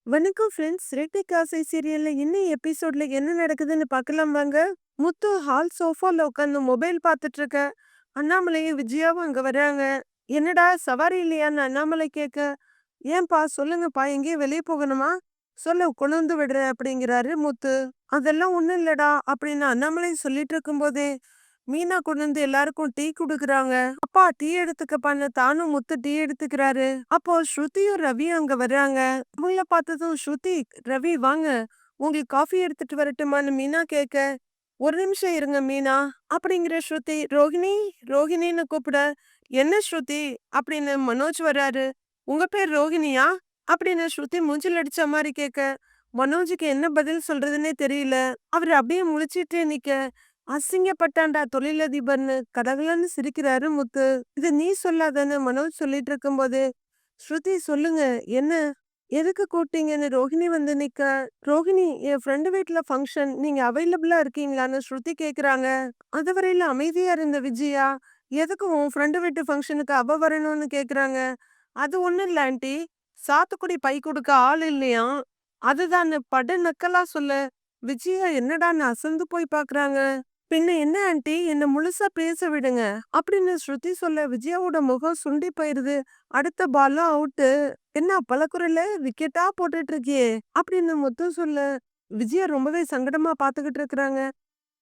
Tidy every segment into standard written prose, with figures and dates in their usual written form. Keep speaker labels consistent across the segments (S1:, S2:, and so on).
S1: வணக்கம் ஃப்ரெண்ட்ஸ். ரெட்டை ஆசை சீரியல்ல இன்னும் எபிசோட்ல என்ன நடக்குதுன்னு பார்க்கலாம் வாங்க. முத்து ஹால் சோஃபால உட்காந்து மொபைல் பார்த்துட்டு இருக்க. அண்ணாமலையும் விஜயாவும் அங்க வர்றாங்க. என்னடா சவாரி இல்லையான்னு அண்ணாமலை கேட்க, ஏன்பா சொல்லுங்கப்பா, எங்கேயும் வெளியே போகணுமா? சொல்ல கொண்டு வந்து விடுறேன் அப்படிங்கிறாரு முத்து. அதெல்லாம் ஒண்ணும் இல்லடா அப்படின்னு அண்ணாமலை சொல்லிட்டு இருக்கும்போதே மீனா கொண்டு வந்து எல்லாருக்கும் டீ குடுக்குறாங்க. அப்பா டீ எடுத்துக்கப்பான்னு தானும் முத்து டீ எடுத்துக்கிறாரு. அப்போ ஸ்ருதியும் ரவியும் அங்க வர்றாங்க. அவங்கள பார்த்ததும் ஸ்ருதி, ரவி வாங்க, உங்களுக்கு காஃபி எடுத்துட்டு வரட்டுமான்னு மீனா கேட்க, ஒரு நிமிஷம் இருங்க மீனா அப்படிங்கிற ஸ்ருதி ரோஹிணி ரோஹிணின்னு கூப்பிட, என்ன ஸ்ருதி அப்படின்னு மனோஜ் வர்றாரு. உங்க பேர் ரோஹிணியா அப்படின்னு ஸ்ருதி மூஞ்சில் அடிச்ச மாதிரி கேட்க, மனோஜுக்கு என்ன பதில் சொல்றதுன்னே தெரியல. அவர் அப்படியே முழிச்சிட்டே நிக்க, அசிங்கப்பட்டான்டா தொழிலதிபர்னு கடகலன்னு சிரிக்கிறாரு முத்து. இது நீ சொல்லாதன்னு மனோஜ் சொல்லிட்டு இருக்கும்போது, ஸ்ருதி சொல்லுங்க, என்ன, எதுக்கு கூப்பிட்டீங்கன்னு ரோஹிணி வந்து நிக்க, ரோஹிணி என் ஃப்ரெண்டு வீட்ல ஃபங்க்ஷன், நீங்க அவைலபிளா இருக்கீங்களான்னு ஸ்ருதி கேக்குறாங்க. அதுவரையில அமைதியா இருந்த விஜயா, எதுக்கு உன் ஃப்ரெண்டு வீட்டு ஃபங்க்ஷனுக்கு அவ வரணும்னு கேக்குறாங்க. அது ஒண்ணும் இல்ல ஆண்டி, சாத்துக்குடி பை கொடுக்க ஆள் இல்லையாம், அதுதான்னு படு நக்கலா சொல்ல, விஜயா என்னடான்னு அசந்து போய் பாக்குறாங்க. பின்ன என்ன ஆண்டி, என்ன முழுசா பேச விடுங்க அப்படின்னு ஸ்ருதி சொல்ல, விஜயாவோட முகம் சுண்டி போயிருது. அடுத்த பாலும் அவுட்டு. என்ன பலகுறையில விக்கெட்டா போட்டுட்டு இருக்கியே அப்படின்னு முத்து சொல்ல, விஜயா ரொம்பவே சங்கடமா பாத்துக்கிட்டு இருக்கிறாங்க.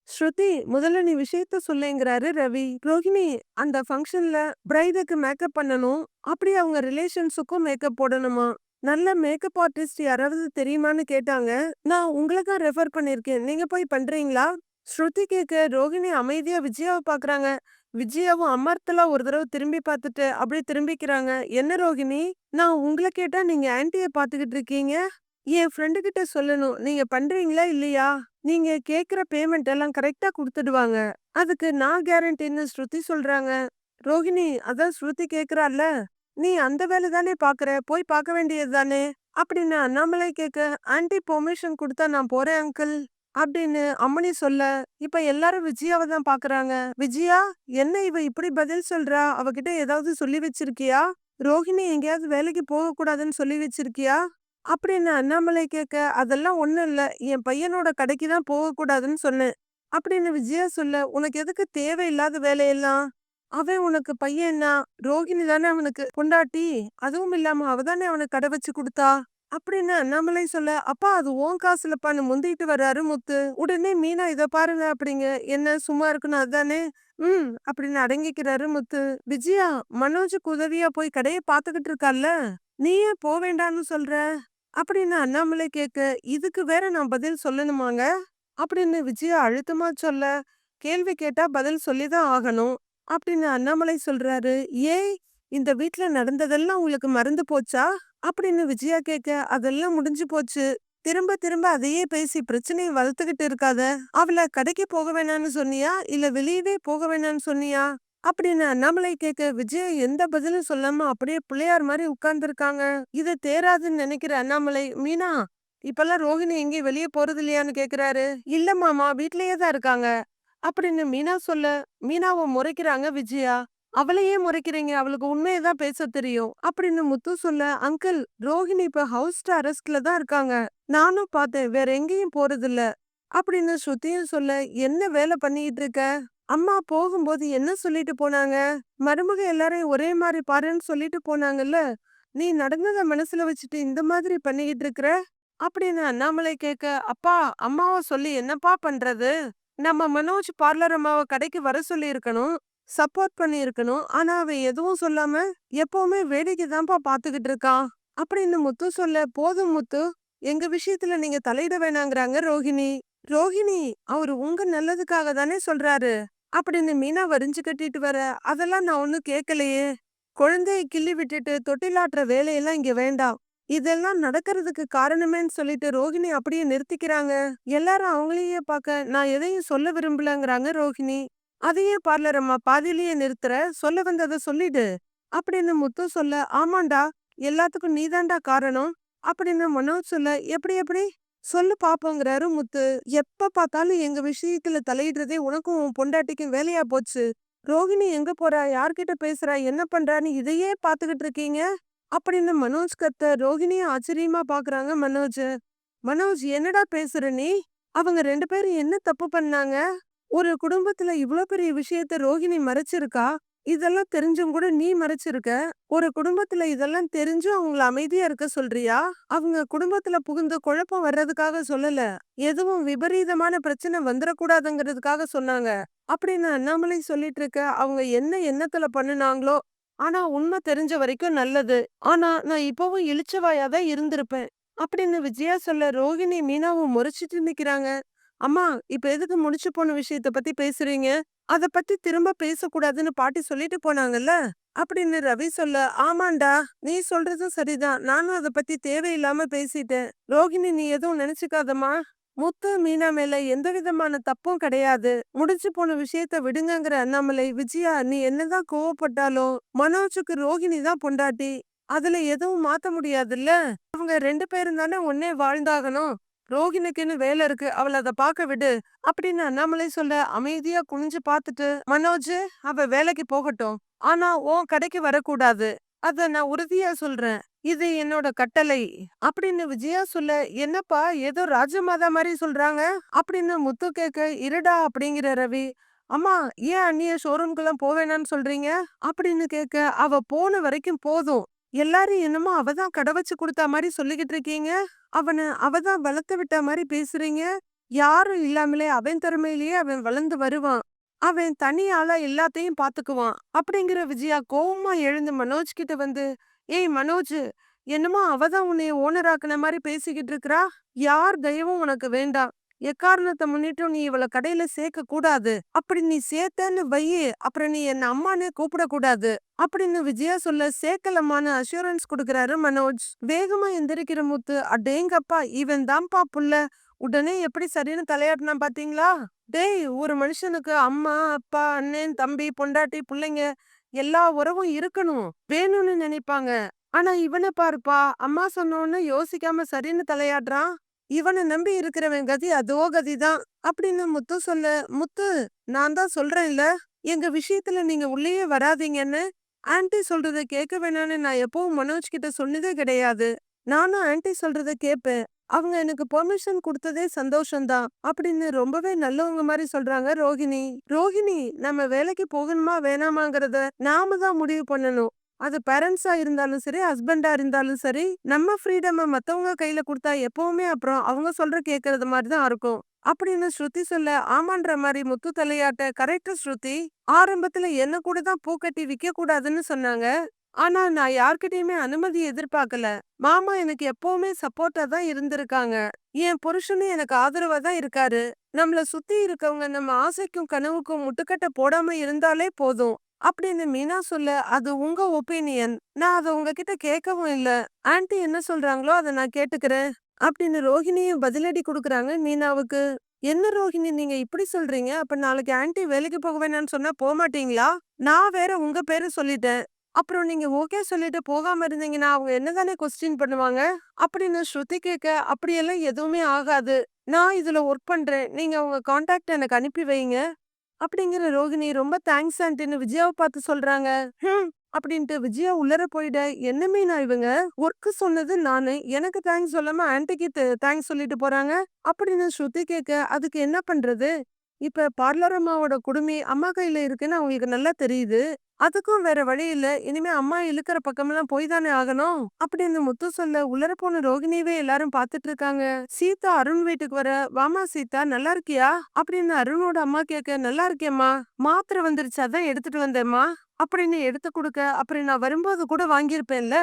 S1: ஸ்ருதி, முதல்ல நீ விஷயத்த சொல்லேங்கிறாரு ரவி. ரோஹிணி, அந்த ஃபங்க்ஷன்ல பிரைடுக்கு மேக்கப் பண்ணணும், அப்படி அவங்க ரிலேஷன்ஸுக்கும் மேக்கப் போடணுமா? நல்ல மேக்கப் ஆர்டிஸ்ட் யாராவது தெரியுமான்னு கேட்டாங்க. நான் உங்களை தான் ரெஃபர் பண்ணிருக்கேன், நீங்க போய் பண்றீங்களா? ஸ்ருதி கேட்க ரோஹிணி அமைதியா விஜயாவை பாக்குறாங்க. விஜயாவும் அமர்த்தலா ஒரு தடவை திரும்பி பார்த்துட்டு அப்படியே திரும்பிக்கிறாங்க. என்ன ரோஹிணி, நான் உங்களை கேட்டா நீங்க ஆன்ட்டிய பாத்துக்கிட்டு இருக்கீங்க. என் ஃப்ரெண்டு கிட்ட சொல்லணும், நீங்க பண்றீங்களா இல்லையா? நீங்க கேக்குற பேமெண்ட் எல்லாம் கரெக்டா குடுத்துடுவாங்க, அதுக்கு நான் கேரண்டின்னு ஸ்ருதி சொல்றாங்க. ரோஹிணி, அதான் ஸ்ருதி கேக்குறால, நீ அந்த வேலை தானே பாக்குற, போய் பார்க்க வேண்டியது தானே அப்படின்னு அண்ணாமலை கேட்க, ஆன்ட்டி பெர்மிஷன் கொடுத்தா நான் போறேன் அங்கிள் அப்படின்னு அம்மனி சொல்ல, இப்ப எல்லாரும் விஜயாவை தான் பாக்குறாங்க. விஜயா, என்ன இவ இப்படி பதில் சொல்றா, அவகிட்ட ஏதாவது சொல்லி வச்சிருக்கியா? ரோஹிணி எங்கேயாவது வேலைக்கு போக கூடாதுன்னு சொல்லி வச்சிருக்கியா அப்படின்னு அண்ணாமலை கேட்க, அதெல்லாம் ஒண்ணும் இல்ல, என் பையனோட கடைக்கு தான் போக கூடாதுன்னு சொன்னேன் அப்படின்னு விஜயா சொல்ல, உனக்கு எதுக்கு தேவையில்லாத வேலையெல்லாம்? அவன் உனக்கு பையன்னா, ரோஹிணி தானே அவனுக்கு பொண்டாட்டி, அதுவும் இல்லாம அவ தானே அவனுக்கு கடை வச்சு கொடுத்தா அப்படின்னு அண்ணாமலை சொல்ல, அப்பா அது உன் காசுலப்பான்னு முந்திட்டு வர்றாரு முத்து. உடனே மீனா, இத பாருங்க அப்படிங்க, என்ன சும்மா இருக்கணும் அதானே, அப்படின்னு அடங்கிக்கிறாரு முத்து. விஜயா, மனோஜுக்கு உதவியா போய் கடையை பாத்துக்கிட்டு இருக்கால, நீ ஏன் போ வேண்டான்னு சொல்ற அப்படின்னு அண்ணாமலை கேட்க, இதுக்கு வேற நான் பதில் சொல்லணுமாங்க அப்படின்னு விஜயா அழுத்தமா சொல்ல, கேள்வி கேட்டா பதில் சொல்லிதான் ஆகணும் அப்படின்னு அண்ணாமலை சொல்றாரு. ஏய், இந்த வீட்ல நடந்ததெல்லாம் உங்களுக்கு மறந்து போச்சா அப்படின்னு விஜயா கேட்க, அதெல்லாம் முடிஞ்சு போச்சு, திரும்ப திரும்ப அதையே பேசி பிரச்சனையை வளர்த்துக்கிட்டு இருக்காத. அவளை கடைக்கு போக வேணாம்னு சொன்னியா இல்ல வெளியவே போக வேணாம்னு சொன்னியா அப்படின்னு அண்ணாமலை கேட்க, விஜயா எந்த பதிலும் சொல்லாம அப்படியே பிள்ளையார் மாதிரி உட்கார்ந்துருக்காங்க. இது தேராதுன்னு நினைக்கிற அண்ணாமலை, மீனா, இப்பெல்லாம் ரோஹிணி எங்கேயும் வெளியே போறது இல்லையான்னு கேக்குறாரு. இல்ல மாமா, வீட்லயே தான் இருக்காங்க அப்படின்னு மீனா சொல்ல, மீனாவை முறைக்கிறாங்க விஜயா. அவளையே முறைக்கிறீங்க, அவளுக்கு உண்மையதான் பேச தெரியும் அப்படின்னு முத்து சொல்ல, அங்கிள், ரோஹிணி இப்ப ஹவுஸ் அரெஸ்ட்ல தான் இருக்காங்க, நானும் பார்த்தேன், வேற எங்கேயும் போறது இல்ல அப்படின்னு ஸ்ருதியும் சொல்ல, என்ன வேலை பண்ணிட்டு இருக்க? அம்மா போகும்போது என்ன சொல்லிட்டு போனாங்க? மருமக எல்லாரையும் ஒரே மாதிரி பாருன்னு சொல்லிட்டு போனாங்கல்ல, நீ நடந்தத மனசுல வச்சுட்டு இந்த மாதிரி பண்ணிக்கிட்டு இருக்கிற அப்படின்னு அண்ணாமலை கேட்க, அப்பா, அம்மாவை சொல்லி என்னப்பா பண்றது? நம்ம மனோஜ் பார்லர் அம்மாவை கடைக்கு வர சொல்லி இருக்கணும், சப்போர்ட் பண்ணி இருக்கணும், ஆனா அவன் எதுவும் சொல்லாம எப்பவுமே வேடிக்கை தான்ப்பா பாத்துக்கிட்டு இருக்கான் அப்படின்னு முத்து சொல்ல, போதும் முத்து, எங்க விஷயத்துல நீங்க தலையிட வேணாங்கிறாங்க ரோஹிணி. ரோஹிணி, அவரு உங்க நல்லதுக்காக தானே சொல்றாரு அப்படின்னு மீனா வரிஞ்சு கட்டிட்டு வர, அதெல்லாம் நான் ஒன்னும் கேட்கலையே, குழந்தையை கிள்ளி விட்டுட்டு தொட்டிலாட்டுற வேலையெல்லாம் இங்க வேண்டாம், இதெல்லாம் நடக்கிறதுக்கு காரணமேன்னு சொல்லிட்டு ரோஹிணி அப்படியே நிறுத்திக்கிறாங்க. எல்லாரும் அவங்களையே பார்க்க, நான் எதையும் சொல்ல விரும்பலங்கிறாங்க ரோஹிணி. அதையே பார்லர் அம்மா பாதியிலேயே நிறுத்துற, சொல்ல வந்ததை சொல்லிடு அப்படின்னு முத்து சொல்ல, ஆமாண்டா, எல்லாத்துக்கும் நீதாண்டா காரணம் அப்படின்னு மனோஜ் சொல்ல, எப்படி எப்படி சொல்லு பாப்போங்கிறாரு முத்து. எப்ப பார்த்தாலும் எங்க விஷயத்துல தலையிடுறதே உனக்கும் உன் பொண்டாட்டிக்கும் வேலையா போச்சு. ரோஹிணி எங்க போறா, யார்கிட்ட பேசுறா, என்ன பண்றான்னு இதையே பாத்துக்கிட்டு இருக்கீங்க அப்படின்னு மனோஜ் கத்த ரோகிணியும் ஆச்சரியமா பாக்குறாங்க மனோஜ். மனோஜ் என்னடா பேசுற நீ? அவங்க 2 பேரும் என்ன தப்பு பண்ணாங்க? ஒரு குடும்பத்துல இவ்ளோ பெரிய விஷயத்த ரோகிணி மறைச்சிருக்கா. இதெல்லாம் தெரிஞ்சும் கூட நீ மறைச்சிருக்க. ஒரு குடும்பத்துல இதெல்லாம் தெரிஞ்சும் அவங்கள அமைதியா இருக்க சொல்றியா? அவங்க குடும்பத்துல புகுந்து குழப்பம் வர்றதுக்காக சொல்லல. எதுவும் விபரீதமான பிரச்சனை வந்துடக்கூடாதுங்கிறதுக்காக சொன்னாங்க. அப்படின்னு அண்ணாமலை சொல்லிட்டு இருக்க. அவங்க என்ன எண்ணத்துல பண்ணுனாங்களோ, ஆனா உண்மை தெரிஞ்ச வரைக்கும் நல்லது. ஆனா நான் இப்பவும் இளிச்சவாயா தான் இருந்திருப்பேன். அப்படின்னு விஜயா சொல்ல ரோகிணி மீனாவும் முறைச்சிட்டு நிக்கிறாங்க. அம்மா, இப்ப எதுக்கு முடிச்சு போன விஷயத்த பத்தி பேசுறீங்க? அத பத்தி திரும்ப பேசக்கூடாதுன்னு பாட்டி சொல்லிட்டு போனாங்கல்ல? அப்படின்னு ரவி சொல்ல, ஆமாண்டா, நீ சொல்றதும் சரிதான். நானும் அத பத்தி தேவையில்லாம பேசிட்டேன். ரோகிணி, நீ எதுவும் நினைச்சுக்காதம்மா. முத்து, மீனா மேல எந்த விதமான தப்பும் கிடையாது. முடிச்சு போன விஷயத்த விடுங்கங்கிற அண்ணாமலை. விஜயா, நீ என்னதான் கோவப்பட்டாலும் மனோஜுக்கு ரோகிணி தான் பொண்டாட்டி. அதுல எதுவும் மாத்த முடியாதுல்ல? அவங்க 2 பேரும் தானே ஒன்னே வாழ்ந்தாகணும். ரோகிணிக்குன்னு வேலை இருக்கு. அவள அத பாக்க விடு. அப்படின்னு அண்ணாமலை சொல்ல அமைதியா குனிஞ்சு பார்த்துட்டு, மனோஜ், அவ வேலைக்கு போகட்டும். ஆனா உன் கடைக்கு வரக்கூடாது. அத நான் உறுதியா சொல்றேன். இது என்னோட கட்டளை. அப்படின்னு விஜயா சொல்ல, என்னப்பா ஏதோ ராஜமாதா மாதிரி சொல்றாங்க? அப்படின்னு முத்து கேட்க, இருடா அப்படிங்கிற ரவி. அம்மா, ஏன் அண்ணிய ஷோரூம்க்குலாம் போவேணான்னு சொல்றீங்க? அப்படின்னு கேட்க, அவ போன வரைக்கும் போதும். எல்லாரும் என்னமோ அவதான் கடை வச்சு கொடுத்தா மாதிரி சொல்லிக்கிட்டு இருக்கீங்க. அவதான் வளர்த்து விட்டா மாதிரி பேசுறீங்க. யாரும் இல்லாமலே அவன் திறமையிலேயே அவன் வளர்ந்து வருவான். அவன் தனி ஆளா எல்லாத்தையும் பாத்துக்குவான். அப்படிங்கிற விஜயா கோவமா எழுந்து மனோஜ் கிட்ட வந்து, ஏய் மனோஜ், என்னமோ அவதான் உன்னைய ஓனர் ஆக்குன மாதிரி பேசிக்கிட்டு இருக்கறா. யார் தயவும் உனக்கு வேண்டாம். எக்காரணத்தை முன்னிட்டும் நீ இவள கடையில சேர்க்க கூடாது. அப்படி நீ சேர்த்தன்னு வையி, அப்புறம் நீ என்ன அம்மானே கூப்பிடக்கூடாது. அப்படின்னு விஜயா சொல்ல, சேர்க்கலம்மான்னு அஷூரன்ஸ் கொடுக்கறாரு மனோஜ். வேகமா எந்திரிக்கிற முத்து, அடேங்கப்பா, இவன் தான்ப்பா புள்ள. உடனே எப்படி சரின்னு தலையாட்டினா பாத்தீங்களா? டேய், ஒரு மனுஷனுக்கு அம்மா, அப்பா, அண்ணன், தம்பி, பொண்டாட்டி, புள்ளைங்க எல்லா உறவும் இருக்கணும். வேணும்னு நினைப்பாங்க. ஆனா இவனை பாருப்பா, அம்மா சொன்னோன்னு யோசிக்காம சரின்னு தலையாடுறான். இவனை நம்பி இருக்கிறவன் கதி அதோ கதிதான். அப்படின்னு முத்து சொல்ல, முத்து, நான் தான் சொல்றேன்ல, எங்க விஷயத்துல நீங்க உள்ளேயே வராதீங்கன்னு. ஆன்ட்டி சொல்றத கேட்க வேணான்னு நான் எப்பவும் மனோஜ் கிட்ட சொன்னதே கிடையாது. நானும் ஆன்ட்டி சொல்றத கேட்பேன். அவங்க எனக்கு பெர்மிஷன் குடுத்ததே சந்தோஷம்தான். அப்படின்னு ரொம்பவே நல்லவங்க மாதிரி சொல்றாங்க ரோகிணி. ரோகிணி, நம்ம வேலைக்கு போகணுமா வேணாமாங்கிறத நாம தான் முடிவு பண்ணணும். அது பேரண்ட்ஸா இருந்தாலும் சரி, ஹஸ்பண்டா இருந்தாலும் சரி, நம்ம ஃப்ரீடம மத்தவங்க கையில குடுத்தா எப்பவுமே அப்புறம் அவங்க சொல்ற கேட்கறது மாதிரி தான் இருக்கும். அப்படின்னு ஸ்ருதி சொல்ல, ஆமான்ற மாதிரி முத்து தலையாட்ட, கரெக்ட் ஸ்ருதி. ஆரம்பத்துல என்ன கூட தான் பூக்கட்டி விக்க கூடாதுன்னு சொன்னாங்க. ஆனா நான் யார்கிட்டயுமே அனுமதி எதிர்பார்க்கல. மாமா எனக்கு எப்பவுமே சப்போர்ட்டா தான் இருந்திருக்காங்க. என் புருஷனும் எனக்கு ஆதரவா தான் இருக்காரு. நம்மள சுத்தி இருக்கவங்க நம்ம ஆசைக்கும் கனவுக்கும் முட்டுக்கட்டை போடாம இருந்தாலே போதும். அப்படின்னு மீனா சொல்ல, அது உங்க ஒப்பீனியன். நான் அத உங்ககிட்ட கேட்கவும் இல்ல. ஆன்ட்டி என்ன சொல்றாங்களோ அத நான் கேட்டுக்கிறேன். அப்படின்னு ரோஹிணியும் பதிலடி குடுக்குறாங்க மீனாவுக்கு. என்ன ரோஹிணி, நீங்க இப்படி சொல்றீங்க? அப்ப நாளைக்கு ஆன்ட்டி வேலைக்கு போக வேணாம்னு சொன்னா போமாட்டீங்களா? நான் வேற உங்க பேரு சொல்லிட்டேன். அப்புறம் நீங்க ஓகே சொல்லிட்டு போகாம இருந்தீங்கன்னா அவங்க என்னதானே கொஸ்டின் பண்ணுவாங்க? அப்படின்னு ஸ்ருதி கேட்க, அப்படியெல்லாம் எதுவுமே ஆகாது. நான் இதுல ஒர்க் பண்றேன். நீங்க உங்க கான்டாக்ட் எனக்கு அனுப்பி வைங்க. அப்படிங்கிற ரோகிணி ரொம்ப தேங்க்ஸ் ஆன்ட்டின்னு விஜயாவை பார்த்து சொல்றாங்க. ஹம், அப்படின்ட்டு விஜயா உள்ளர போயிட, என்ன மீனா இவங்க? ஒர்க் சொன்னது நானு, எனக்கு தேங்க்ஸ் சொல்லாம ஆன்ட்டிக்கு தேங்க்ஸ் சொல்லிட்டு போறாங்க. அப்படின்னு ஸ்ருதி கேட்க, அதுக்கு என்ன பண்றது? இப்ப பார்லர் அம்மாவோட குடுமி அம்மா கையில இருக்குன்னு அவங்களுக்கு நல்லா தெரியுது. அதுக்கும் வேற வழி இல்ல. இனிமே அம்மா இழுக்கிற பக்கமெல்லாம் போய் தானே ஆகணும். அப்படின்னு முத்து சொல்ல, உள்ளர போன ரோகிணியவே எல்லாரும் பாத்துட்டு இருக்காங்க. சீதா அருண் வீட்டுக்கு வர, வாமா சீதா, நல்லா இருக்கியா? அப்படின்னு அருணோட அம்மா கேட்க, நல்லா இருக்கேம்மா. மாத்திரை வந்துருச்சு, அதான் எடுத்துட்டு வந்தேம்மா. அப்படின்னு எடுத்து கொடுக்க, அப்புறம் நான் வரும்போது கூட வாங்கியிருப்பேன்ல.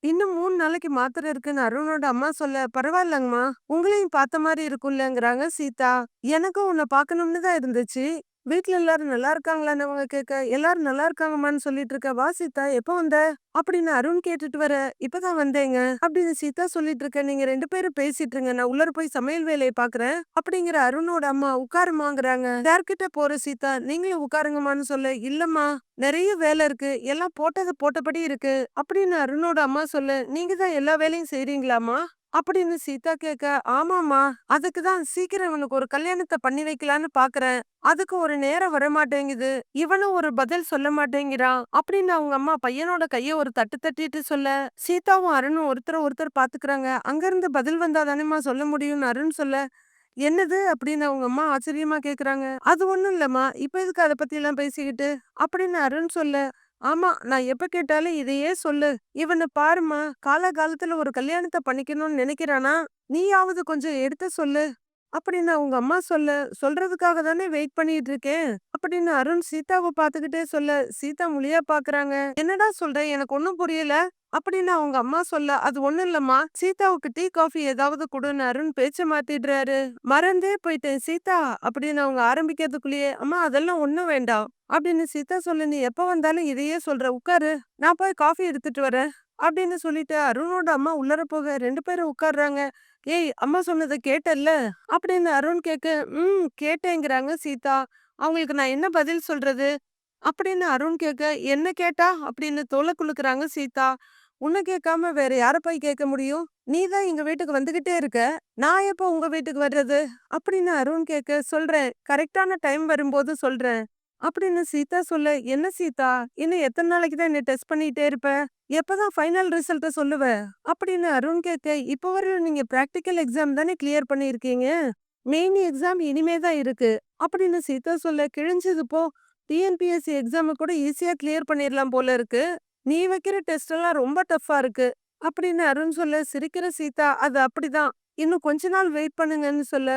S1: இன்னும் 3 நாளைக்கு மாத்திரை இருக்குன்னு அருணோட அம்மா சொல்ல, பரவாயில்லங்கம்மா, உங்களையும் பார்த்த மாதிரி இருக்கும்லங்கிறாங்க சீதா. எனக்கும் உன்னை பார்க்கணும்னு தான் இருந்துச்சு. வீட்ல எல்லாரும் நல்லா இருக்காங்களான்னு அவங்க கேட்க, எல்லாரும் நல்லா இருக்காங்கம்மான்னு சொல்லிட்டு இருக்க. வா சீதா, எப்போ வந்த? அப்படின்னு அருண் கேட்டுட்டு வர, இப்பதான் வந்தேங்க. அப்படின்னு சீதா சொல்லிட்டு இருக்க. நீங்க 2 பேரும் பேசிட்டு இருங்க, நான் உள்ளர போய் சமையல் வேலையை பாக்குறேன். அப்படிங்கிற அருணோட அம்மா உட்காருமாங்கிறாங்க. யார்கிட்ட போற சீதா, நீங்களும் உட்காருங்கம்மான்னு சொல்ல, இல்லம்மா, நிறைய வேலை இருக்கு, எல்லாம் போட்டது போட்டபடி இருக்கு. அப்படின்னு அருணோட அம்மா சொல்ல, நீங்க தான் எல்லா வேலையும் செய்றீங்களாமா? அப்படின்னு சீதா கேட்க, ஆமாம்மா. அதுக்கு தான் சீக்கிரம் இவனுக்கு ஒரு கல்யாணத்த பண்ணி வைக்கலான்னு பாக்குறேன். அதுக்கு ஒரு நேரம் வரமாட்டேங்குது. இவனும் ஒரு பதில் சொல்ல மாட்டேங்கிறான். அப்படின்னு அவங்க அம்மா பையனோட கைய ஒரு தட்டு தட்டிட்டு சொல்ல, சீதாவும் அருணும் ஒருத்தர ஒருத்தர் பாத்துக்கிறாங்க. அங்கிருந்து பதில் வந்தா தானேம்மா சொல்ல முடியும்னு அருண் சொல்ல, என்னது? அப்படின்னு அவங்க அம்மா ஆச்சரியமா கேக்குறாங்க. அது ஒண்ணும் இல்லம்மா. இப்ப எதுக்கு அத பத்திலாம் பேசிக்கிட்டு? அப்படின்னு அருண் சொல்ல, ஆமா. நான் எப்ப கேட்டாலும் இதையே சொல்லு. இவன பாரும்மா, காலாகாலத்துல ஒரு கல்யாணத்த பண்ணிக்கணும்னு நெனைக்கிறானா? நீயாவது கொஞ்சம் எடுத்து சொல்லு. அப்படின்னு அவங்க அம்மா சொல்ல, சொல்றதுக்காக தானே வெயிட் பண்ணிட்டு இருக்கேன். அப்படின்னு அருண் சீதாவ பாத்துக்கிட்டே சொல்ல, சீதா முழியா பாக்குறாங்க. என்னடா சொல்ற? எனக்கு ஒண்ணும் புரியல. அப்படின்னு அவங்க அம்மா சொல்ல, அது ஒண்ணும் இல்லம்மா. சீதாவுக்கு டீ, காஃபி ஏதாவது குடுன்னு அருண் பேச்ச மாத்திடுறாரு. மறந்தே போயிட்டேன் சீதா அப்படின்னு அவங்க ஆரம்பிக்கிறதுக்குள்ளேயே, அம்மா அதெல்லாம் ஒண்ணும் வேண்டாம். அப்படின்னு சீதா சொல்ல, நீ எப்ப வந்தாலும் இதையே சொல்ற. உட்காரு. நான் போய் காஃபி எடுத்துட்டு வரேன். அப்படின்னு சொல்லிட்டு அருணோட அம்மா உள்ளர போக 2 பேரும் உட்கார்றாங்க. ஏய் அம்மா சொன்னத கேட்டல்ல? அப்படின்னு அருண் கேட்க, கேட்டேங்கிறாங்க சீதா. அவங்களுக்கு நான் என்ன பதில் சொல்றது? அப்படின்னு அருண் கேட்க, என்ன கேட்டா? அப்படின்னு தோல குலுக்குறாங்க சீதா. உன்ன கேட்காம வேற யார போய் கேட்க முடியும்? நீ தான் எங்க வீட்டுக்கு வந்துகிட்டே இருக்க. நான் எப்போ உங்க வீட்டுக்கு வர்றது? அப்படின்னு அருண் கேட்க, சொல்றேன். கரெக்ட்டான டைம் வரும்போது சொல்றேன். அப்படின்னு சீதா சொல்ல, என்ன சீதா? இன்னும் எத்தன நாளைக்கு தான் என்ன டெஸ்ட் பண்ணிட்டே இருப்ப? எப்பதான் ஃபைனல் ரிசல்ட்ட சொல்லுவ? அப்படின்னு அருண் கேட்க, இப்ப வரையும் நீங்க பிராக்டிகல் எக்ஸாம் தானே கிளியர் பண்ணியிருக்கீங்க. மெயின் எக்ஸாம் இனிமே தான் இருக்கு. அப்படின்னு சீதா சொல்ல, கிழிஞ்சது போ. டிஎன்பிஎஸ்சி எக்ஸாம கூட ஈஸியா கிளியர் பண்ணிரலாம் போல இருக்கு. நீ வைக்கிற டெஸ்ட் எல்லாம் ரொம்ப டஃப்பா இருக்கு. அப்படின்னு அருண் சொல்ல, சிரிக்கிற சீதா, அது அப்படிதான். இன்னும் கொஞ்ச நாள் வெயிட் பண்ணுங்கன்னு சொல்ல,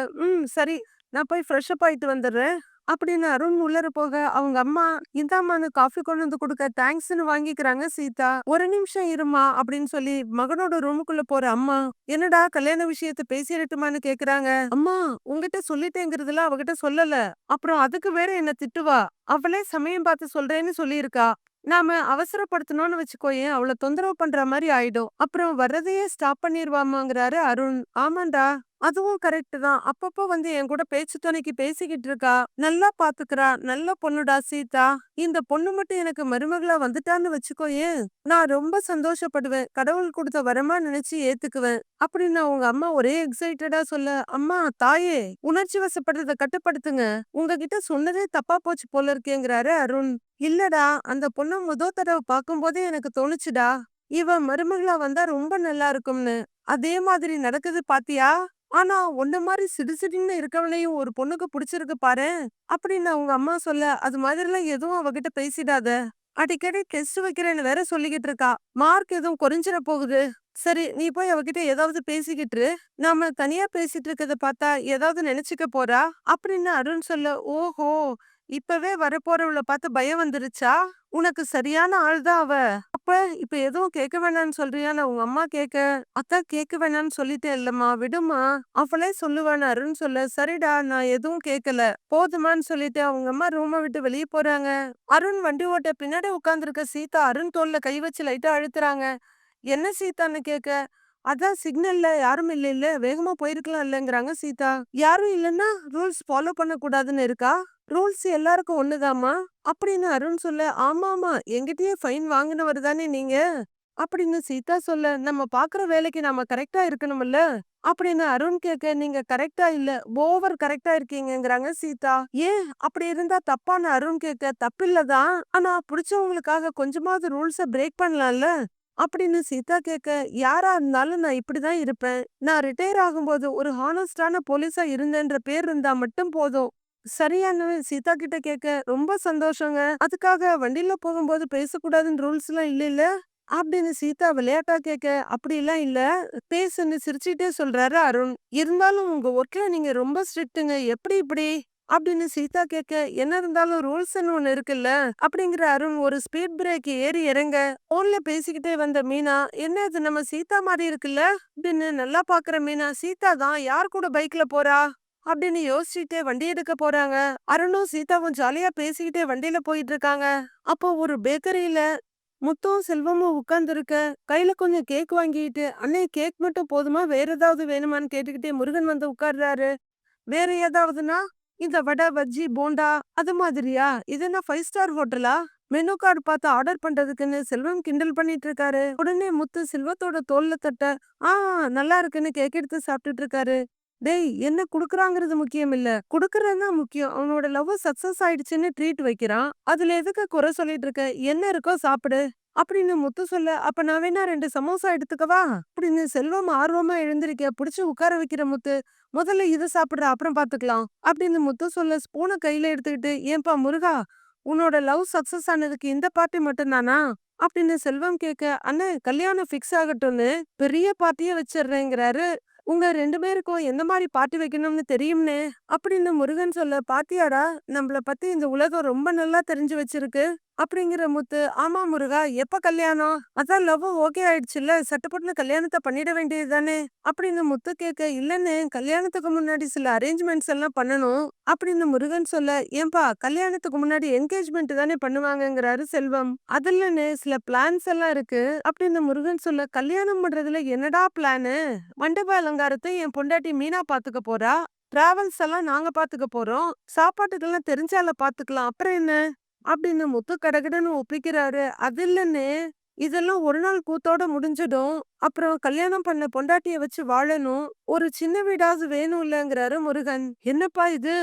S1: சரி. நான் போய் ஃப்ரெஷ் அப் ஆயிட்டு வந்துடுறேன். அப்படின்னு அருண் உள்ளர போக, அவங்க அம்மா, இந்தாம்மான்னு காஃபி கொண்டு வந்து குடுக்க தேங்க்ஸ்ன்னு வாங்கிக்கிறாங்க சீதா. ஒரு நிமிஷம் இருமா அப்படின்னு சொல்லி மகனோட ரூமுக்குள்ள போற அம்மா, என்னடா கல்யாண விஷயத்த பேசிடட்டுமான்னு கேக்குறாங்க. அம்மா உன்கிட்ட சொல்லிட்டேங்கிறதுல அவகிட்ட சொல்லல. அப்புறம் அதுக்கு வேற என்ன திட்டுவா. அவளே சமயம் பார்த்து சொல்றேன்னு சொல்லியிருக்கா. நாம அவசரப்படுத்தணும்னு வச்சுக்கோயேன், அவள தொந்தரவு பண்ற மாரி ஆயிடும். அப்புறம் வர்றதையே ஸ்டாப் பண்ணிருவாமாங்கிறாரு அருண். ஆமாண்டா. அதுவும் கரெக்ட் தான். அப்பப்போ வந்து என் கூட பேச்சு துணைக்கு பேசிக்கிட்டு இருக்கா. நல்லா பாத்துக்கிறா. நல்ல பொண்ணுடா சீதா. இந்த பொண்ணு மட்டும் எனக்கு மருமகளா வந்துட்டான்னு வச்சுக்கோயேன், நான் ரொம்ப சந்தோஷப்படுவேன். கடவுள் கொடுத்த வரமா நினைச்சு ஏத்துக்குவேன். அப்படின்னு அவங்க அம்மா ஒரே எக்ஸைட்டடா சொல்ல, அம்மா தாயே, உணர்ச்சி வசப்படுறத கட்டுப்படுத்துங்க. உங்ககிட்ட சொன்னதே தப்பா போச்சு போல இருக்கேங்கிறாரு அருண். இல்லடா, அந்த பொண்ண தடவ பார்க்கும்போதே எனக்கு தோணுச்சுடா. இவ மருமகளா வந்தா ரொம்ப நல்லா இருக்கும்னு. அதே மாதிரி நடக்குது பாத்தியா? ஆனா உன்ன மாரி சிடுசிடுன்னு இருக்கவளையும் ஒரு பொண்ணுக்கு புடிச்சிருக்கு பாரேன். அப்படின்னு அவங்க அம்மா சொல்ல, அது மாதிரிலாம் எதுவும் அவகிட்ட பேசிடாத. அடிக்கடி டெஸ்ட் வைக்கிறேன்னு வேற சொல்லிக்கிட்டு இருக்கா. மார்க் எதுவும் குறைஞ்சிட போகுது. சரி நீ போய் அவகிட்ட ஏதாவது பேசிக்கிட்டு இரு. நாம தனியா பேசிட்டு இருக்கத பார்த்தா ஏதாவது நினைச்சுக்க போறா. அப்படின்னு அருண் சொல்ல, ஓஹோ! இப்பவே வரப்போறவள பார்த்து பயம் வந்துருச்சா? உனக்கு சரியான ஆள் தான் அவ. அப்ப இப்ப எதுவும் கேட்க வேணாம்னு சொல்றியான்னு உங்க அம்மா கேட்க, அதான் கேட்க வேணாம்னு சொல்லிட்டேன் இல்லம்மா, விடுமா. அவளே சொல்லுவான்னு அருண் சொல்ல, சரிடா நான் எதுவும் கேட்கல. போதுமான்னு சொல்லிட்டு அவங்க அம்மா ரூம விட்டு வெளிய போறாங்க. அருண் வண்டி ஓட்ட பின்னாடி உட்கார்ந்திருக்க சீதா அருண் தோள்ல கை வச்சு லைட்டா அழுத்துறாங்க. என்ன சீதான்னு கேட்க, அதான் சிக்னல்ல யாரும் இல்லைல்ல, வேகமா போயிருக்கலாம் இல்லங்கிறாங்க சீதா. யாரும் இல்லன்னா ரூல்ஸ் ஃபாலோ பண்ணக்கூடாதுன்னு இருக்கா? ரூல்ஸ் எல்லாருக்கும் ஒண்ணுதாம்மா. அப்படின்னு அருண் சொல்ல, ஆமாமா என்கிட்டயே ஃபைன் வாங்கினவர் தானே நீங்க. அப்படின்னு சீதா சொல்ல, நம்ம பாக்குற வேலைக்கு நாம கரெக்ட்டா இருக்கணும்ல. அப்படின்னு அருண் கேட்க, நீங்க கரெக்ட்டா இல்ல, ஓவர் கரெக்ட்டா இருக்கீங்கங்கிறாங்க சீதா. ஏன் அப்படி இருந்தா தப்பான்னு அருண் கேட்க, தப்பில்லதான். ஆனா புடிச்சவங்களுக்காக கொஞ்சமாவது ரூல்ஸ பிரேக் பண்ணலாம்ல. அப்படின்னு சீதா கேட்க, யாரா இருந்தாலும் நான் இப்படிதான் இருப்பேன். நான் ரிட்டயர் ஆகும்போது ஒரு ஹானஸ்டான போலீஸா இருந்தேன்ற பேர் இருந்தா மட்டும் போதும். சரியான்னு சீதா கிட்ட கேட்க, ரொம்ப சந்தோஷங்க. அதுக்காக வண்டியில போகும்போது பேசக்கூடாதுன்னு ரூல்ஸ்லாம் இல்லைல்ல? அப்படின்னு சீதா விளையாட்டா கேட்க, அப்படிலாம் இல்ல. பேசுன்னு சிரிச்சுட்டே சொல்றாரு அருண். இருந்தாலும் உங்க ஒர்க்ல நீங்க ரொம்ப ஸ்ட்ரிக்ட்டுங்க. எப்படி இப்படி? அப்படின்னு சீதா கேட்க, என்ன இருந்தாலும் ரூல்ஸ்ன்னு ஒண்ணு இருக்குல்ல. அப்படிங்கிற அருண் ஒரு ஸ்பீட் பிரேக் ஏறி இறங்க, போன்ல பேசிக்கிட்டே வந்த மீனா, என்ன இது நம்ம சீதா மாதிரி இருக்குல்ல? அப்படின்னு நல்லா பாக்குற மீனா, சீதா தான், யார் கூட பைக்ல போறா? அப்படின்னு யோசிச்சுட்டே வண்டி எடுக்க போறாங்க. அருணும் சீதாவும் ஜாலியா பேசிக்கிட்டே வண்டியில போயிட்டு இருக்காங்க. அப்போ ஒரு பேக்கரியில முத்தும் செல்வமும் உட்கார்ந்துருக்க, கையில கொஞ்சம் கேக் வாங்கிட்டு, அண்ணே கேக் மட்டும் போதுமா? வேற ஏதாவது வேணுமான்னு கேட்டுக்கிட்டே முருகன் வந்து உட்கார்றாரு. வேற ஏதாவதுன்னா, இந்த வடை, பஜ்ஜி, போண்டா அது மாதிரியா? இது என்ன 5 ஸ்டார் ஹோட்டலா? மெனு கார்டு பார்த்து ஆர்டர் பண்றதுக்குன்னு செல்வம் கிண்டல் பண்ணிட்டு இருக்காரு. உடனே முத்து செல்வத்தோட தோல்ல தட்ட ஆ நல்லா இருக்குன்னு கேக் எடுத்து சாப்பிட்டுட்டு இருக்காரு. டேய் என்ன குடுக்குறாங்கிறது முக்கியம் இல்ல, குடுக்கறதுதான் முக்கியம். அவனோட லவ் சக்சஸ் ஆயிடுச்சுன்னு ட்ரீட் வைக்கிறான். அதுல எதுக்கு குறை சொல்லிட்டு இருக்க? என்ன இருக்கோ சாப்பிடு அப்படின்னு முத்து சொல்ல, அப்ப நான் வேணா 2 சமோசா எடுத்துக்கவா அப்படின்னு செல்வம் ஆர்வமா எழுந்திருக்க புடிச்சு உட்கார வைக்கிற முத்து, முதல்ல இத சாப்பிடுற அப்புறம் பாத்துக்கலாம் அப்படின்னு முத்து சொல்ல ஸ்பூனை கையில எடுத்துக்கிட்டு, ஏன்பா முருகா, உன்னோட லவ் சக்சஸ் ஆனதுக்கு இந்த பார்ட்டி மட்டும் தானா அப்படின்னு செல்வம் கேட்க, அண்ணன் கல்யாணம் ஃபிக்ஸ் ஆகட்டும்னு பெரிய பார்ட்டியே வச்சிடுறேங்கிறாரு. உங்க 2 பேருக்கும் எந்த மாதிரி பார்ட்டி வைக்கணும்னு தெரியும்னே அப்படின்னு முருகன் சொல்ல, பாத்தியாடா நம்மள பத்தி இந்த உலகம் ரொம்ப நல்லா தெரிஞ்சு வச்சிருக்கு அப்படிங்கிற முத்து, ஆமா முருகா எப்ப கல்யாணம்? அதான் லவ் ஓகே ஆயிடுச்சுல்ல, சட்டுப்பட்டுன்னு கல்யாணத்தை பண்ணிட வேண்டியது தானே அப்படின்னு முத்து கேட்க, இல்லன்னு கல்யாணத்துக்கு முன்னாடி சில அரேஞ்ச்மெண்ட்ஸ் எல்லாம் பண்ணணும் அப்படின்னு முருகன் சொல்ல, ஏன்பா கல்யாணத்துக்கு முன்னாடி என்கேஜ்மெண்ட் தானே பண்ணுவாங்கங்கிறாரு செல்வம். அதுலன்னு சில பிளான்ஸ் எல்லாம் இருக்கு அப்படின்னு முருகன் சொல்ல, கல்யாணம் பண்றதுல என்னடா பிளானு? மண்டப அலங்காரத்தை என் பொண்டாட்டி மீனா பாத்துக்க போறா, டிராவல்ஸ் எல்லாம் நாங்க பாத்துக்க போறோம், சாப்பாட்டுக்கெல்லாம் தெரிஞ்சால பாத்துக்கலாம், அப்புறம் என்ன அப்படின்னு முத்து கடகடன்னு ஒப்பிக்கிறாரு. அது இல்லன்னு இதெல்லாம் ஒரு நாள் கூத்தோட முடிஞ்சிடும், அப்புறம் கல்யாணம் பண்ண பொண்டாட்டிய வச்சு வாழணும், ஒரு சின்ன வீடாவது வேணும் இல்லங்கிறாரு முருகன். என்னப்பா இது,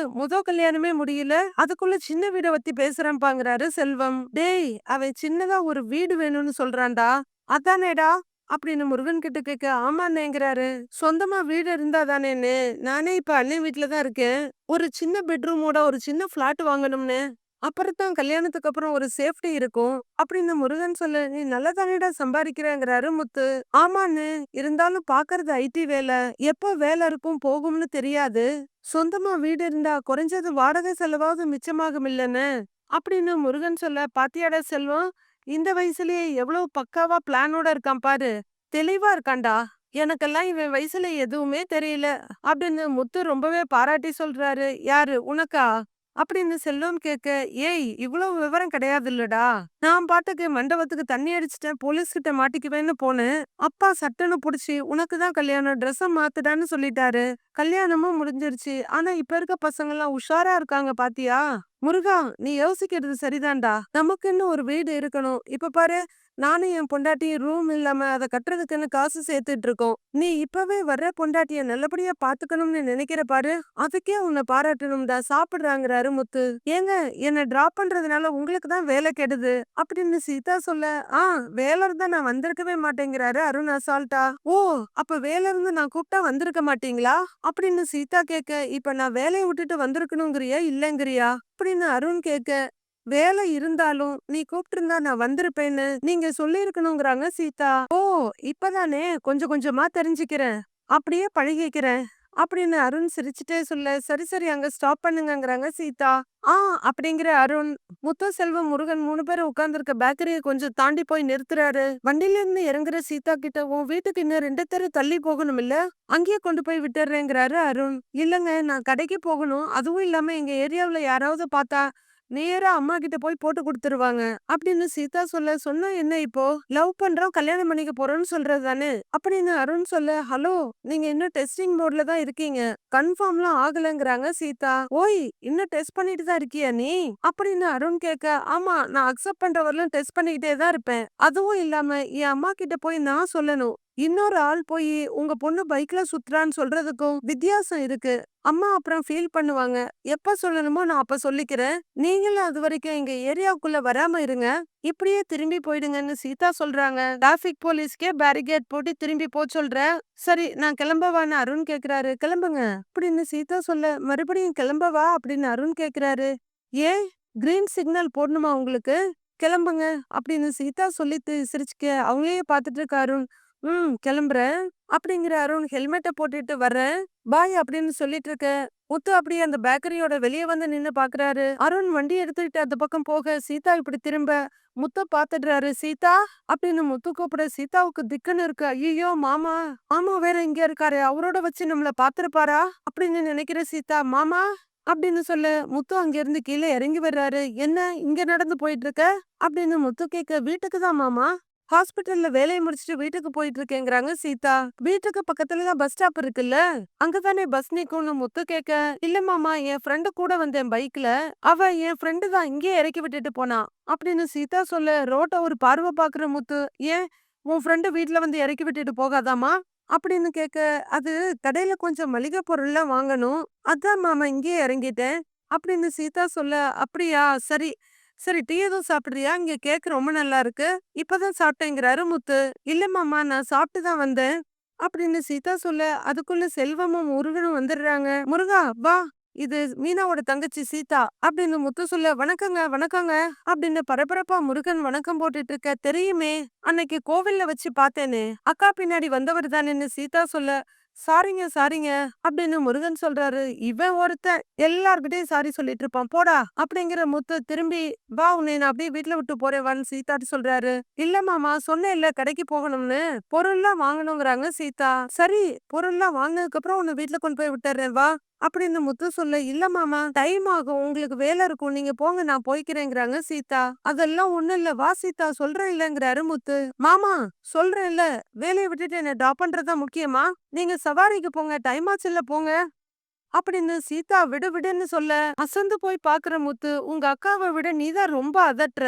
S1: கல்யாணமே முடியல அதுக்குள்ள சின்ன வீட பத்தி பேசுறேன்பாங்கிறாரு செல்வம். டேய் அவன் சின்னதா ஒரு வீடு வேணும்னு சொல்றான்டா, அதானேடா அப்படின்னு முருகன் கிட்ட கேட்க, ஆமாண்ணேங்கிறாரு. சொந்தமா வீடு இருந்தா தானேன்னு, நானே இப்ப அண்ணன் வீட்டுல தான் இருக்கேன், ஒரு சின்ன பெட்ரூமோட ஒரு சின்ன பிளாட் வாங்கணும்னு, அப்புறம்தான் கல்யாணத்துக்கு அப்புறம் ஒரு சேஃப்டி இருக்கும் அப்படின்னு முருகன் சொல்ல, நீ நல்லதானேடா சம்பாதிக்கிறேங்கிறாரு முத்து. ஆமான்னு, இருந்தாலும் பாக்குறது ஐடி வேலை, எப்ப வேலை இருக்கும் போகும்னு தெரியாது, சொந்தமா வீடு இருந்தா குறைஞ்சது வாடகை செலவாவது மிச்சமாகும் இல்லன்னு அப்படின்னு முருகன் சொல்ல, பாத்தியாடா செல்வம், இந்த வயசுலயே எவ்வளவு பக்காவா பிளானோட இருக்கான் பாரு, தெளிவா இருக்கான்டா, எனக்கெல்லாம் இவன் வயசுல எதுவுமே தெரியல அப்படின்னு முத்து ரொம்பவே பாராட்டி சொல்றாரு. யாரு உனக்கா அப்படின்னு செல்வம் கேட்க, ஏய் இவ்வளவு விவரம் கிடையாது இல்லடா, நான் பாட்டுக்கு மண்டபத்துக்கு தண்ணி அடிச்சிட்டேன், போலீஸ் கிட்ட மாட்டிக்குவேன்னு போனேன், அப்பா சட்டுன்னு புடிச்சு உனக்கு தான் கல்யாணம், ட்ரெஸ்ஸ மாத்துடான்னு சொல்லிட்டாரு, கல்யாணமும் முடிஞ்சிருச்சு. ஆனா இப்ப இருக்க பசங்க எல்லாம் உஷாரா இருக்காங்க பாத்தியா? முருகா நீ யோசிக்கிறது சரிதான்டா, நமக்குன்னு ஒரு வீடு இருக்கணும். இப்ப பாரு, நானும் என் பொண்டாட்டியும் ரூம் இல்லாம அதை கட்டுறதுக்குன்னு காசு சேர்த்துட்டு இருக்கோம், நீ இப்பவே வர்ற பொண்டாட்டிய நல்லபடியா பாத்துக்கணும்னு நினைக்கிற பாரு, அதுக்கே உன்னை பாராட்டணும்டா சாப்பிடுறாங்கிறாரு முத்து. ஏங்க என்ன டிராப் பண்றதுனால உங்களுக்கு தான் வேலை கெடுது அப்படின்னு சீதா சொல்ல, ஆ வேலை இருந்தா நான் வந்திருக்கவே மாட்டேங்கிறாரு அருண் அசால்ட்டா. ஓ அப்ப வேலை இருந்து நான் கூப்பிட்டா வந்திருக்க மாட்டீங்களா அப்படின்னு சீதா கேட்க, இப்ப நான் வேலையை விட்டுட்டு வந்திருக்கணுங்கிறியா இல்லங்கிறியா அப்படின்னு அருண் கேட்க, வேலை இருந்தாலும் நீ கூப்பிட்டிருந்தா நான் வந்திருப்பேன்னு நீங்க சொல்லியிருக்கணுங்கிறாங்க சீதா. ஓ இப்பதானே கொஞ்சம் கொஞ்சமா தெரிஞ்சுக்கிறேன், அப்படியே பழகிக்கிறேன் அப்படின்னு அருண் சிரிச்சுட்டே சொல்ல, சரி சரி அங்க ஸ்டாப் பண்ணுங்கங்கிறாங்க சீதா. ஆ அப்படிங்கிற அருண் முத்து செல்வம் முருகன் 3 பேரும் உட்கார்ந்துருக்க பேக்கரியை கொஞ்சம் தாண்டி போய் நிறுத்துறாரு. வண்டியில இருந்து இறங்குற சீதா கிட்ட, உன் வீட்டுக்கு இன்னும் 2 தெரு தள்ளி போகணும் இல்ல, அங்கேயே கொண்டு போய் விட்டுறேங்கிறாரு அருண். இல்லங்க நான் கடைக்கு போகணும், அதுவும் இல்லாம எங்க ஏரியாவுல யாராவது பார்த்தா நேரா அம்மா கிட்ட போய் போட்டு கொடுத்துருவாங்க அப்படின்னு சீதா சொல்ல, சொன்னா என்ன இப்போ லவ் பண்றோம் கல்யாணம் பண்ணிக்க போறோம்னு சொல்றது தானே அப்படின்னு அருண் சொல்ல, ஹலோ நீங்க இன்னும் டெஸ்டிங் மோட்ல தான் இருக்கீங்க, கன்ஃபார்ம்லாம் ஆகலங்கிறாங்க சீதா. ஓய் இன்னும் டெஸ்ட் பண்ணிட்டு தான் இருக்கியா நீ அப்படின்னு அருண் கேட்க, ஆமா நான் அக்செப்ட் பண்ற வரலும் டெஸ்ட் பண்ணிக்கிட்டே தான் இருப்பேன், அதுவும் இல்லாம என் அம்மா கிட்ட போய் நான் சொல்லணும், இன்னொரு ஆள் போய் உங்க பொண்ணு பைக்ல சுத்துறான்னு சொல்றதுக்கும் வித்தியாசம் இருக்கு, அம்மா அப்புறம் ஃபீல் பண்ணுவாங்க, எப்ப சொல்லணுமோ நான் அப்ப சொல்லிக்கிறேன், நீங்களும் அது வரைக்கும் எங்க ஏரியாவுக்குள்ள வராம இருங்க, இப்படியே திரும்பி போயிடுங்கன்னு சீதா சொல்றாங்க. டிராபிக் போலீஸ்க்கே பேரிகேட் போட்டு திரும்பி போ சொல்ற, சரி நான் கிளம்பவான்னு அருண் கேக்குறாரு. கிளம்புங்க அப்படின்னு சீதா சொல்ல, மறுபடியும் கிளம்பவா அப்படின்னு அருண் கேக்குறாரு. ஏன் கிரீன் சிக்னல் போடணுமா உங்களுக்கு, கிளம்புங்க அப்படின்னு சீதா சொல்லிட்டு சிரிச்சுக்க அவங்களையே பார்த்துட்டு இருக்க அருண், கிளம்புறேன் அப்படிங்கிற அருண் ஹெல்மெட்டை போட்டுட்டு வர்றேன் பாய் அப்படின்னு சொல்லிட்டு இருக்க, முத்து அப்படியே அந்த பேக்கரியோட வெளியே வந்து நின்னு பாக்குறாரு. அருண் வண்டி எடுத்துக்கிட்டு அந்த பக்கம் போக சீதா இப்படி திரும்ப முத்த பாத்துடுறாரு. சீதா அப்படின்னு முத்து கூப்பிட சீதாவுக்கு திக்குன்னு இருக்கு. ஐயோ மாமா, மாமா வேற இங்க இருக்காரு, அவரோட வச்சு நம்மள பாத்துருப்பாரா அப்படின்னு நினைக்கிற சீதா, மாமா அப்படின்னு சொல்ல முத்து அங்க இருந்து கீழே இறங்கி வர்றாரு. என்ன இங்க நடந்து போயிட்டு இருக்க அப்படின்னு முத்து கேட்க, வீட்டுக்கு தான் மாமா ஹாஸ்பிட்டல்ல வேலைய முடிச்சுட்டு வீட்டுக்கு போயிட்டு இருக்கேங்கிறாங்க சீதா. வீட்டுக்கு பக்கத்துல தான் பஸ் ஸ்டாப் இருக்குல்ல, அங்கதானே பஸ் நிக்கும்னு முத்து கேட்க, இல்ல மாமா என் ஃப்ரெண்டு கூட வந்தேன் பைக்ல. அவ என் ஃப்ரெண்டு தான் இங்கேயே இறக்கி விட்டுட்டு போனா அப்படின்னு சீதா சொல்ல, ரோட்ட ஒரு பார்வை பாக்குற முத்து, ஏன் உன் ஃப்ரெண்டு வீட்ல வந்து இறக்கி விட்டுட்டு போகாதாமா அப்படின்னு கேட்க, அது கடையில கொஞ்சம் மளிகை பொருள்லாம் வாங்கணும். அதான் மாமா இங்கேயே இறங்கிட்டேன் அப்படின்னு சீதா சொல்ல, அப்படியா சரி சரி டீ எதுவும் சாப்பிடுறியா? இங்க கேக் ரொம்ப நல்லா இருக்கு. இப்பதான் சாப்பிட்டேங்கிறாரு முத்து. இல்ல மாமா நான் சாப்பிட்டு தான் வந்தேன் அப்படின்னு சீதா சொல்ல, அதுக்குள்ள செல்வமும் முருகனும் வந்துடுறாங்க. முருகா வா, இது மீனாவோட தங்கச்சி சீதா அப்படின்னு முத்து சொல்ல, வணக்கங்க வணக்கங்க அப்படின்னு பரபரப்பா முருகன் வணக்கம் போட்டுட்டு இருக்க. தெரியுமே, அன்னைக்கு கோவில்ல வச்சு பார்த்தேனே, அக்கா பின்னாடி வந்தவர் தானேன்னு சீதா சொல்ல, சாரிங்க சாரிங்க அப்படின்னு முருகன் சொல்றாரு. இவன் ஒருத்தன் எல்லார்கிட்டயும் சாரி சொல்லிட்டு இருப்பான் போடா அப்படிங்கிற முத்து திரும்பி, வா உன்னை நான் அப்படியே வீட்டுல விட்டு போறேன் வான்னு சீதாட்டு சொல்றாரு. இல்ல மாமா சொன்னேன்ல கடைக்கு போகணும்னு, பொருள்லாம் வாங்கணுங்கிறாங்க சீதா. சரி பொருள்லாம் வாங்கினதுக்கு அப்புறம் உன்னை வீட்டுல கொண்டு போய் விட்டுறேன் வா அப்படின்னு முத்து சொல்ல, இல்ல மாமா டைம் ஆகும் உங்களுக்கு வேலை இருக்கும் நீங்க போங்க நான் போய்க்கிறேங்கிறாங்க சீதா. அதெல்லாம் ஒண்ணும் இல்ல வா சீதா சொல்றேன் இல்லங்கிறாரு முத்து. மாமா சொல்றேன்ல, வேலையை விட்டுட்டு என்ன ட்ராப் பண்றதுதான் முக்கியமா? நீங்க சவாரிக்கு போங்க டைம் ஆச்சுல்ல போங்க அப்படின்னு சீதா விடு விடுன்னு சொல்ல, அசந்து போய் பாக்குற முத்து, உங்க அக்காவை விட நீதான் ரொம்ப அதட்டுற.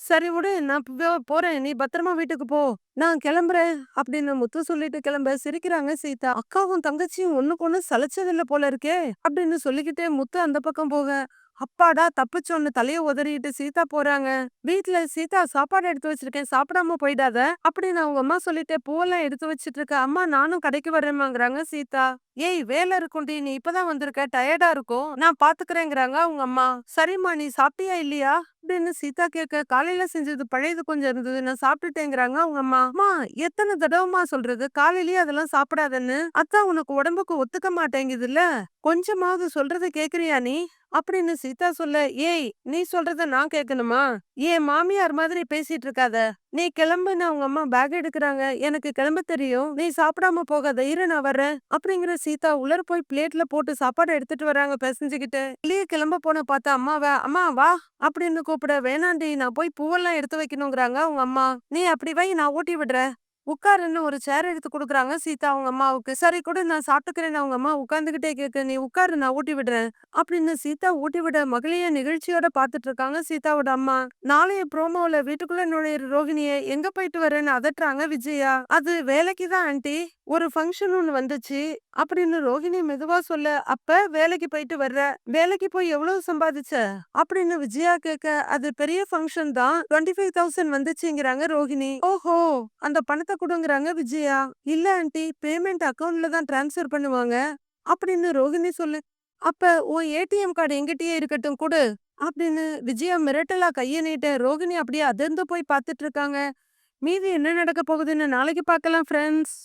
S1: சரி விடு நான் போறேன் நீ பத்திரமா வீட்டுக்கு போ, நான் கிளம்புறேன் அப்படின்னு முத்து சொல்லிட்டு கிளம்ப, சிரிக்கிறாங்க சீதா. அக்காவும் தங்கச்சியும் ஒண்ணுக்கு ஒண்ணு சலிச்சதில்ல போல இருக்கே அப்படின்னு சொல்லிக்கிட்டே முத்து அந்த பக்கம் போக, அப்பாடா தப்பிச்சோன்னு தலைய உதறிட்டு சீதா போறாங்க. வீட்ல சீதா சாப்பாடு எடுத்து வச்சிருக்கேன் சாப்பிடாம போயிடாத அப்படின்னு அவங்க அம்மா சொல்லிட்டு பூவெல்லாம் எடுத்து வச்சிட்டு இருக்க. அம்மா நானும் கடைக்கு வரேம்மாங்கிறாங்க சீதா. ஏய் வேலை இருக்கும்டி நீ இப்பதான் வந்திருக்க டயர்டா இருக்கும் நான் பாத்துக்கிறேங்கிறாங்க அவங்க அம்மா. சரிம்மா நீ சாப்பிட்டியா இல்லையா அப்படின்னு சீதா கேட்க, காலையில செஞ்சது பழையது கொஞ்சம் இருந்தது நான் சாப்பிட்டுட்டேங்கிறாங்க அவங்க அம்மா. அம்மா எத்தனை தடவைமா சொல்றது காலையிலயே அதெல்லாம் சாப்பிடாதன்னு, அதான் உனக்கு உடம்புக்கு ஒத்துக்க மாட்டேங்குதுல்ல, கொஞ்சமாவது சொல்றத கேக்குறியா நீ அப்படின்னு சீதா சொல்ல, ஏய் நீ சொல்றத நான் கேட்கணுமா? ஏன் மாமியார் மாதிரி பேசிட்டு இருக்காத, நீ கிளம்புன்னு அவங்க அம்மா பேக் எடுக்கிறாங்க. எனக்கு கிளம்ப தெரியும் நீ சாப்பிடாம போகாத இரு நான் வர்றேன் அப்படிங்கிற சீதா உலர் போய் பிளேட்ல போட்டு சாப்பாடு எடுத்துட்டு வராங்க பிசைஞ்சுக்கிட்டு. வெளியே கிளம்ப போன பார்த்தா அம்மாவ, அம்மா வா அப்படின்னு கூப்பிட, வேணாண்டி நான் போய் பூவெல்லாம் எடுத்து வைக்கணுங்கிறாங்க அவங்க அம்மா. நீ அப்படி வை நான் ஊட்டி விடுறேன் உட்காருன்னு ஒரு சேர் எடுத்து குடுக்குறாங்க சீதா அவங்க அம்மாவுக்கு. சரி கூட நான் சாப்பிட்டுக்கிறேன்னு அவங்க அம்மா உட்கார்ந்துகிட்டே கேட்க, நீ உட்காரு நான் ஊட்டி விடுறேன் அப்படின்னு சீதா ஊட்டி விட மகளைய நிகழ்ச்சியோட பாத்துட்டு இருக்காங்க சீதாவோட அம்மா. நாளைய ப்ரோமோல வீட்டுக்குள்ள நுழையிற ரோகிணிய எங்க போயிட்டு வரேன்னு அதட்டுறாங்க விஜயா. அது வேலைக்கு தான் ஆண்டி, ஒரு ஃபங்க்ஷன் ஒண்ணு வந்துச்சு அப்படின்னு ரோகிணி மெதுவா சொல்ல, அப்ப வேலைக்கு போயிட்டு வர்ற, வேலைக்கு போய் எவ்வளவு சம்பாதிச்ச அப்படின்னு விஜயா கேட்க, அது பெரிய ஃபங்க்ஷன் தான் 25,000 வந்துச்சுங்கிறாங்க ரோகிணி. ஓஹோ அந்த பணத்தை கொடுங்கறாங்க விஜயா. இல்ல ஆண்டி பேமெண்ட் அக்கவுண்ட்ல தான் டிரான்ஸ்ஃபர் பண்ணுவாங்க அப்படின்னு ரோகிணி சொல்லு. அப்ப உன் ஏடிஎம் கார்டு எங்கிட்டயே இருக்கட்டும் குடு அப்படின்னு விஜயா மிரட்டலா கைய நீட்ட, ரோகிணி அப்படியே அதிர்ந்து போய் பார்த்துட்டு இருக்காங்க. மீதி என்ன நடக்க போகுதுன்னு நாளைக்கு பார்க்கலாம் ஃப்ரெண்ட்ஸ்.